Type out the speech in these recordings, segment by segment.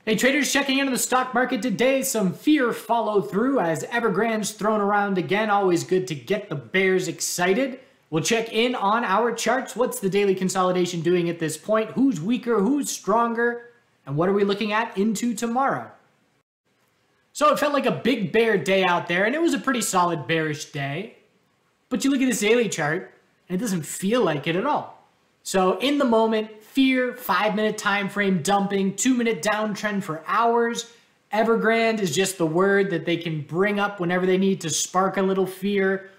Hey traders, checking into the stock market today. Some fear followed through as Evergrande's thrown around again. Always good to get the bears excited. We'll check in on our charts. What's the daily consolidation doing at this point? Who's weaker? Who's stronger? And what are we looking at into tomorrow? So it felt like a big bear day out there, and it was a pretty solid bearish day. But you look at this daily chart, and it doesn't feel like it at all. So in the moment, fear, 5-minute time frame dumping, 2-minute downtrend for hours. Evergrande is just the word that they can bring up whenever they need to spark a little fear.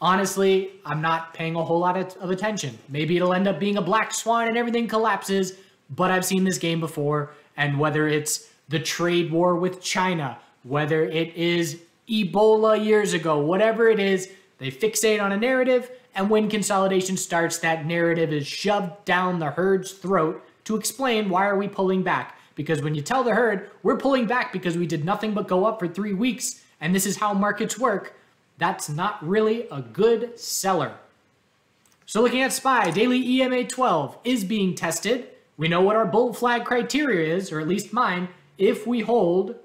Honestly, I'm not paying a whole lot of attention. Maybe it'll end up being a black swan and everything collapses, but I've seen this game before, and whether it's the trade war with China, whether it is Ebola years ago, whatever it is, they fixate on a narrative, and when consolidation starts, that narrative is shoved down the herd's throat to explain why are we pulling back. Because when you tell the herd, we're pulling back because we did nothing but go up for 3 weeks, and this is how markets work, that's not really a good seller. So looking at SPY, daily EMA 12 is being tested. We know what our bull flag criteria is, or at least mine. If we hold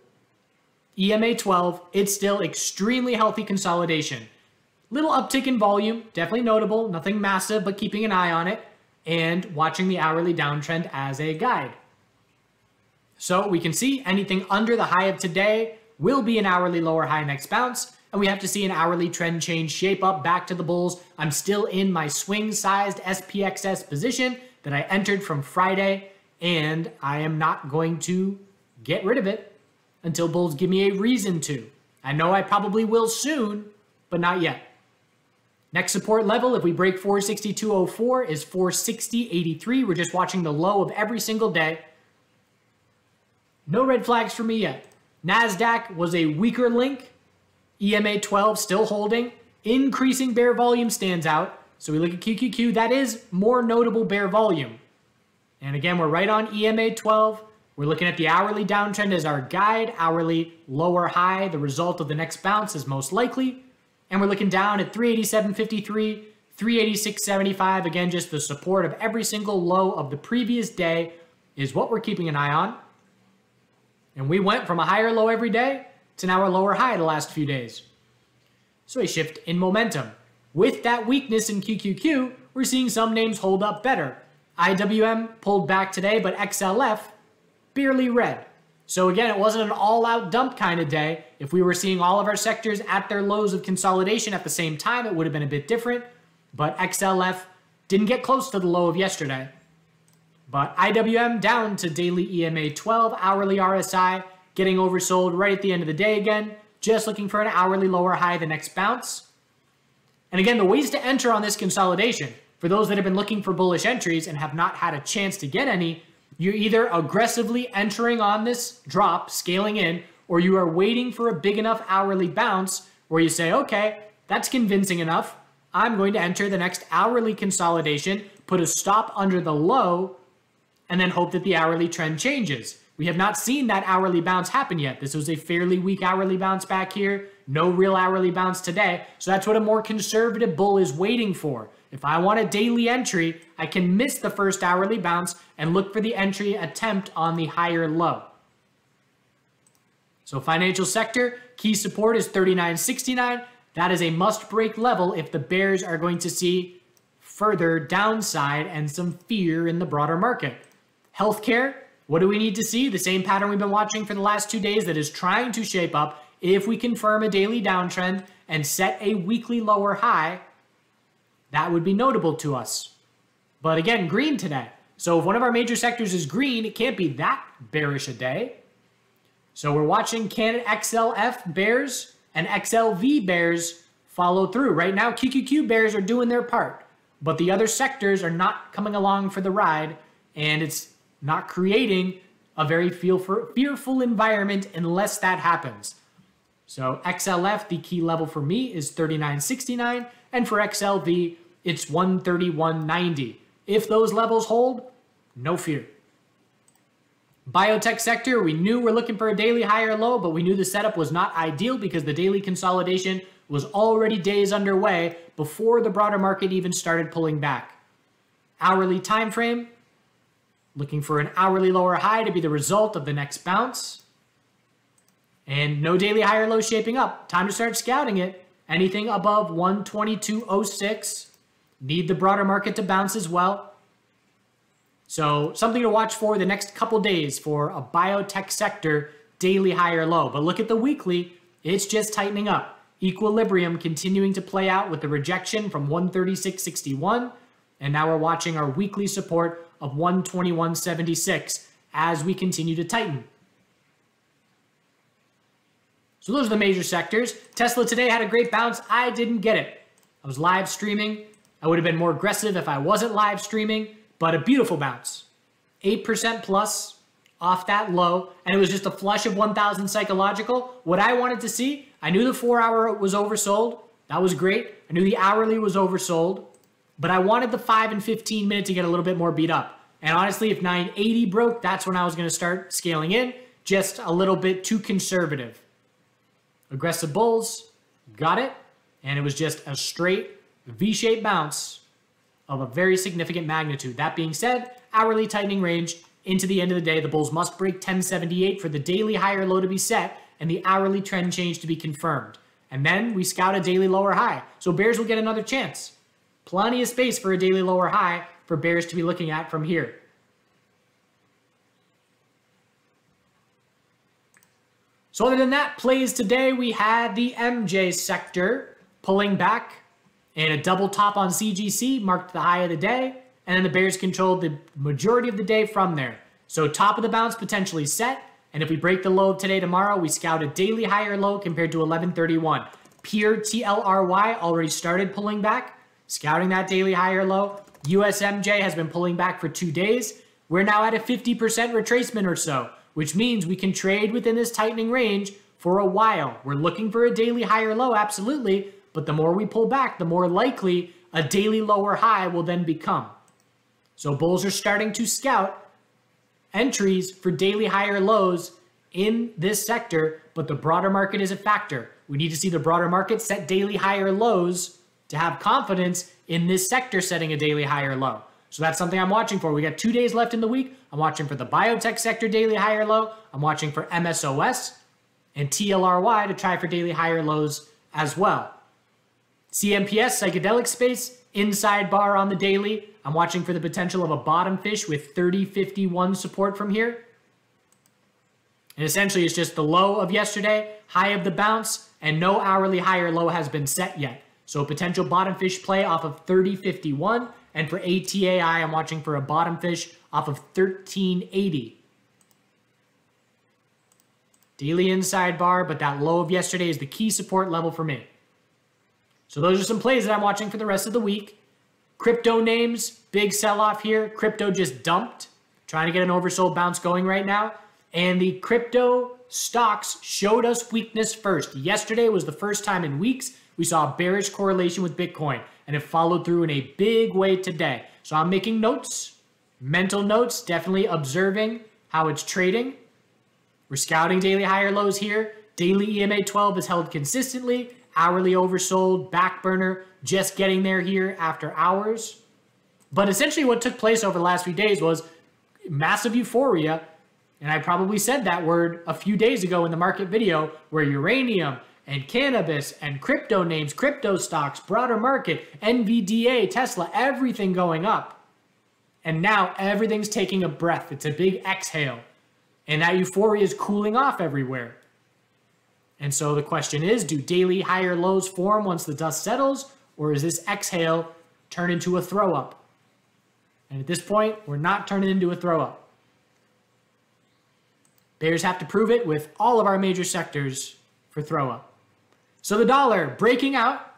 EMA 12, it's still extremely healthy consolidation. Little uptick in volume, definitely notable, nothing massive, but keeping an eye on it and watching the hourly downtrend as a guide. So we can see anything under the high of today will be an hourly lower high next bounce, and we have to see an hourly trend change shape up back to the bulls. I'm still in my swing-sized SPXS position that I entered from Friday, and I am not going to get rid of it until bulls give me a reason to. I know I probably will soon, but not yet. Next support level, if we break 462.04, is 460.83. We're just watching the low of every single day. No red flags for me yet. NASDAQ was a weaker link. EMA 12 still holding. Increasing bear volume stands out. So we look at QQQ, that is more notable bear volume. And again, we're right on EMA 12. We're looking at the hourly downtrend as our guide. Hourly lower high, the result of the next bounce is most likely. And we're looking down at 387.53, 386.75. Again, just the support of every single low of the previous day is what we're keeping an eye on. And we went from a higher low every day to now a lower high the last few days. So a shift in momentum. With that weakness in QQQ, we're seeing some names hold up better. IWM pulled back today, but XLF barely red. So again, it wasn't an all-out dump kind of day. If we were seeing all of our sectors at their lows of consolidation at the same time, it would have been a bit different. But XLF didn't get close to the low of yesterday. But IWM down to daily EMA 12, hourly RSI, getting oversold right at the end of the day again. Just looking for an hourly lower high the next bounce. And again, the ways to enter on this consolidation, for those that have been looking for bullish entries and have not had a chance to get any, you're either aggressively entering on this drop, scaling in, or you are waiting for a big enough hourly bounce where you say, okay, that's convincing enough. I'm going to enter the next hourly consolidation, put a stop under the low, and then hope that the hourly trend changes. We have not seen that hourly bounce happen yet. This was a fairly weak hourly bounce back here. No real hourly bounce today. So that's what a more conservative bull is waiting for. If I want a daily entry, I can miss the first hourly bounce and look for the entry attempt on the higher low. So financial sector, key support is 39.69. That is a must-break level if the bears are going to see further downside and some fear in the broader market. Healthcare, what do we need to see? The same pattern we've been watching for the last 2 days that is trying to shape up. If we confirm a daily downtrend and set a weekly lower high, that would be notable to us. But again, green today. So if one of our major sectors is green, it can't be that bearish a day. So we're watching can XLF bears and XLV bears follow through. Right now, QQQ bears are doing their part, but the other sectors are not coming along for the ride, and it's not creating a very fearful environment unless that happens. So XLF, the key level for me is 39.69, and for XLV, it's 131.90. If those levels hold, no fear. Biotech sector, we knew we're looking for a daily high or low, but we knew the setup was not ideal because the daily consolidation was already days underway before the broader market even started pulling back. Hourly time frame, Looking for an hourly lower high to be the result of the next bounce. And no daily higher low shaping up. Time to start scouting it. Anything above 122.06. Need the broader market to bounce as well. So something to watch for the next couple days for a biotech sector daily higher low. But look at the weekly. It's just tightening up. Equilibrium continuing to play out with the rejection from 136.61. And now we're watching our weekly support of 121.76 as we continue to tighten. So those are the major sectors. Tesla today had a great bounce. I didn't get it. I was live streaming. I would have been more aggressive if I wasn't live streaming, but a beautiful bounce. 8% plus off that low, and it was just a flush of 1,000 psychological. What I wanted to see, I knew the 4-hour was oversold. That was great. I knew the hourly was oversold, but I wanted the 5 and 15 minute to get a little bit more beat up. And honestly, if 980 broke, that's when I was going to start scaling in. Just a little bit too conservative. Aggressive bulls, got it. And it was just a straight V-shaped bounce of a very significant magnitude. That being said, hourly tightening range into the end of the day. The bulls must break 1078 for the daily higher low to be set and the hourly trend change to be confirmed. And then we scout a daily lower high. So bears will get another chance. Plenty of space for a daily lower high for bears to be looking at from here. So other than that, plays today, we had the MJ sector pulling back and a double top on CGC marked the high of the day. And then the bears controlled the majority of the day from there. So top of the bounce potentially set. And if we break the low today, tomorrow, we scout a daily higher low compared to 1131. Pure TLRY already started pulling back, scouting that daily higher low. USMJ has been pulling back for 2 days. We're now at a 50% retracement or so, which means we can trade within this tightening range for a while. We're looking for a daily higher low, absolutely, but the more we pull back, the more likely a daily lower high will then become. So bulls are starting to scout entries for daily higher lows in this sector, but the broader market is a factor. We need to see the broader market set daily higher lows to have confidence in this sector setting a daily higher low. So that's something I'm watching for. We got 2 days left in the week. I'm watching for the biotech sector daily higher low. I'm watching for MSOS and TLRY to try for daily higher lows as well. CMPS, psychedelic space, inside bar on the daily. I'm watching for the potential of a bottom fish with 30.51 support from here. And essentially it's just the low of yesterday, high of the bounce, and no hourly higher low has been set yet. So a potential bottom fish play off of 30.51. And for ATAI, I'm watching for a bottom fish off of 1380. Daily inside bar, but that low of yesterday is the key support level for me. So those are some plays that I'm watching for the rest of the week. Crypto names, big sell-off here. Crypto just dumped. Trying to get an oversold bounce going right now. And the crypto stocks showed us weakness first. Yesterday was the first time in weeks we saw a bearish correlation with Bitcoin. And it followed through in a big way today. So I'm making notes, mental notes, definitely observing how it's trading. We're scouting daily higher lows here. Daily EMA 12 is held consistently. Hourly oversold, back burner, just getting there here after hours. But essentially what took place over the last few days was massive euphoria. And I probably said that word a few days ago in the market video where uranium and cannabis and crypto names, crypto stocks, broader market, NVDA, Tesla, everything going up. And now everything's taking a breath. It's a big exhale. And that euphoria is cooling off everywhere. And so the question is, do daily higher lows form once the dust settles? Or is this exhale turn into a throw up? And at this point, we're not turning into a throw up. Bears have to prove it with all of our major sectors for throw up. So the dollar breaking out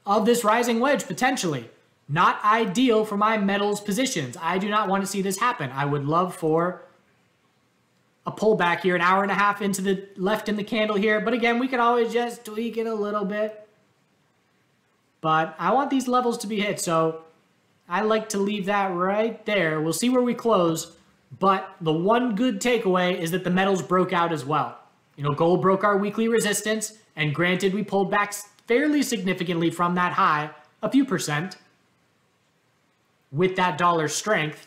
of this rising wedge potentially. Not ideal for my metals positions. I do not want to see this happen. I would love for a pullback here, an hour and a half into the left in the candle here. But again, we could always just tweak it a little bit. But I want these levels to be hit. So I like to leave that right there. We'll see where we close. But the one good takeaway is that the metals broke out as well. You know, gold broke our weekly resistance. And granted, we pulled back fairly significantly from that high, a few percent, with that dollar strength.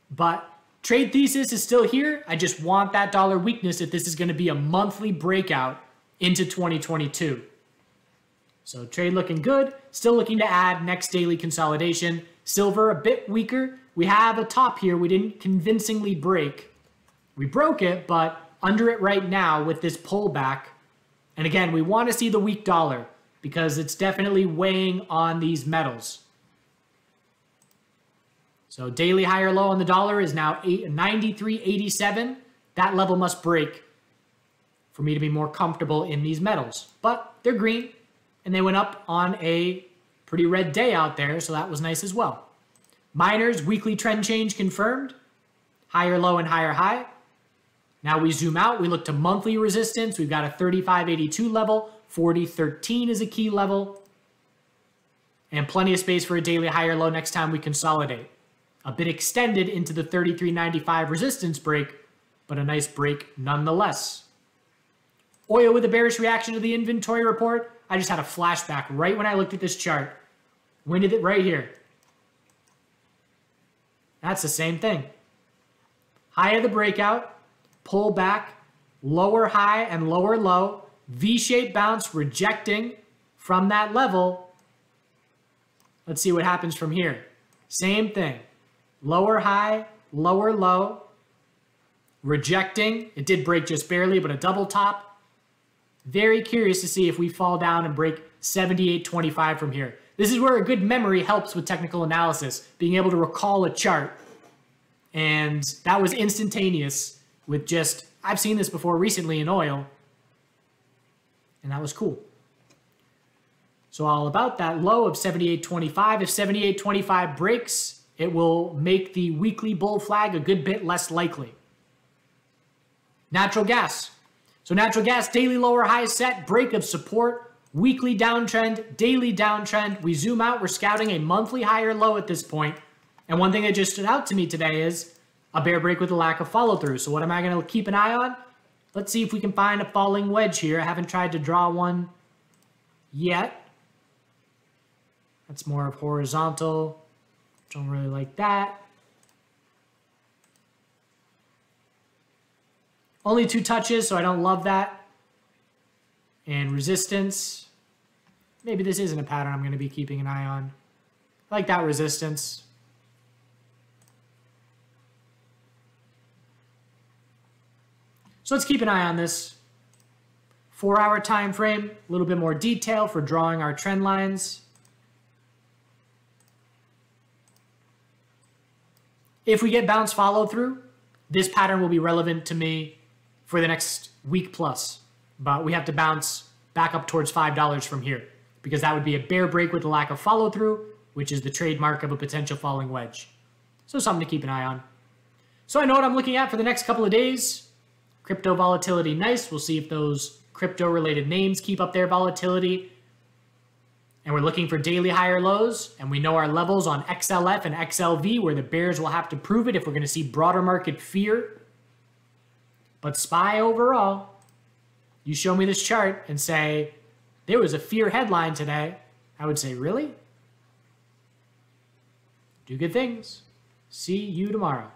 But Trade thesis is still here. I just want that dollar weakness if this is going to be a monthly breakout into 2022. So trade looking good. Still looking to add next daily consolidation. Silver a bit weaker. We have a top here we didn't convincingly break. We broke it, but under it right now with this pullback. And again, we want to see the weak dollar because it's definitely weighing on these metals. So daily higher low on the dollar is now 93.87. That level must break for me to be more comfortable in these metals. But they're green, and they went up on a pretty red day out there, so that was nice as well. Miners, weekly trend change confirmed. Higher low and higher high. Now we zoom out, we look to monthly resistance. We've got a 35.82 level. 40.13 is a key level. And plenty of space for a daily higher low next time we consolidate. A bit extended into the 33.95 resistance break, but a nice break nonetheless. Oil with a bearish reaction to the inventory report. I just had a flashback right when I looked at this chart. When did it? Right here. That's the same thing. High of the breakout, pull back, lower high and lower low, V-shaped bounce, rejecting from that level. Let's see what happens from here. Same thing. Lower high, lower low, rejecting. It did break just barely, but a double top. Very curious to see if we fall down and break 78.25 from here. This is where a good memory helps with technical analysis, being able to recall a chart. And that was instantaneous with just, I've seen this before recently in oil, and that was cool. So all about that low of 78.25. If 78.25 breaks, it will make the weekly bull flag a good bit less likely. Natural gas. So natural gas, daily lower high set, break of support, weekly downtrend, daily downtrend. We zoom out, we're scouting a monthly higher low at this point. And one thing that just stood out to me today is a bear break with a lack of follow through. So what am I going to keep an eye on? Let's see if we can find a falling wedge here. I haven't tried to draw one yet. That's more of horizontal. Don't really like that. Only 2 touches, so I don't love that. And resistance. Maybe this isn't a pattern I'm going to be keeping an eye on. I like that resistance. So let's keep an eye on this. 4-hour time frame, a little bit more detail for drawing our trend lines. If we get bounce follow through, this pattern will be relevant to me for the next week plus. But we have to bounce back up towards $5 from here because that would be a bear break with a lack of follow through, which is the trademark of a potential falling wedge. So something to keep an eye on. So I know what I'm looking at for the next couple of days. Crypto volatility, nice. We'll see if those crypto related names keep up their volatility. And we're looking for daily higher lows, and we know our levels on XLF and XLV where the bears will have to prove it if we're going to see broader market fear. But SPY overall, you show me this chart and say, there was a fear headline today, I would say, really? Do good things. See you tomorrow.